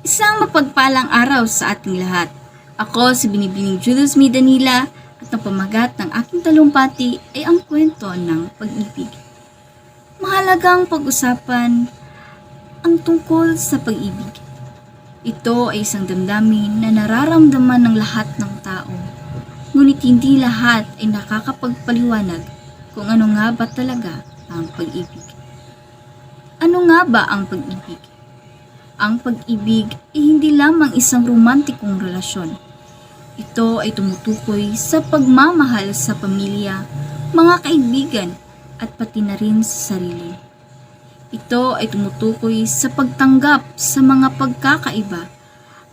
Isang mapagpalang araw sa ating lahat. Ako si Binibining Julius May Danila at ang pamagat ng aking talumpati ay ang kwento ng pag-ibig. Mahalagang pag-usapan ang tungkol sa pag-ibig. Ito ay isang damdamin na nararamdaman ng lahat ng tao. Ngunit hindi lahat ay nakakapagpaliwanag kung ano nga ba talaga ang pag-ibig. Ano nga ba ang pag-ibig? Ang pag-ibig ay hindi lamang isang romantikong relasyon. Ito ay tumutukoy sa pagmamahal sa pamilya, mga kaibigan, at pati na rin sa sarili. Ito ay tumutukoy sa pagtanggap sa mga pagkakaiba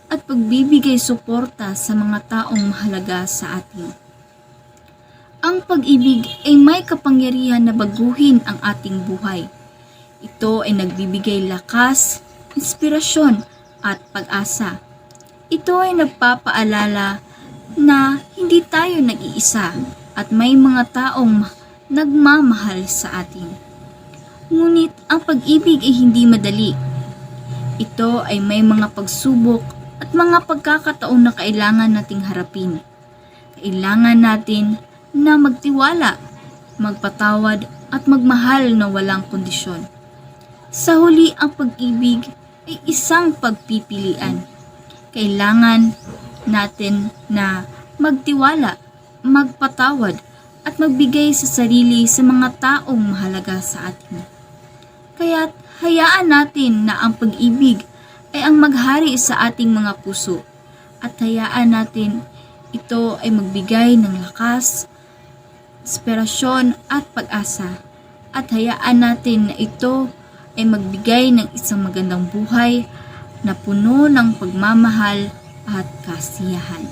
at pagbibigay suporta sa mga taong mahalaga sa atin. Ang pag-ibig ay may kapangyarihan na baguhin ang ating buhay. Ito ay nagbibigay lakas, inspirasyon at pag-asa. Ito ay nagpapaalala na hindi tayo nag-iisa at may mga taong nagmamahal sa atin. Ngunit ang pag-ibig ay hindi madali. Ito ay may mga pagsubok at mga pagkakataon na kailangan nating harapin. Kailangan natin na magtiwala, magpatawad at magmahal na walang kondisyon. Sa huli, ang pag-ibig ay isang pagpipilian. Kailangan natin na magtiwala, magpatawad, at magbigay sa sarili sa mga taong mahalaga sa atin. Kaya't hayaan natin na ang pag-ibig ay ang maghari sa ating mga puso at hayaan natin ito ay magbigay ng lakas, inspirasyon at pag-asa at hayaan natin na ito ay magbigay ng isang magandang buhay na puno ng pagmamahal at kasiyahan.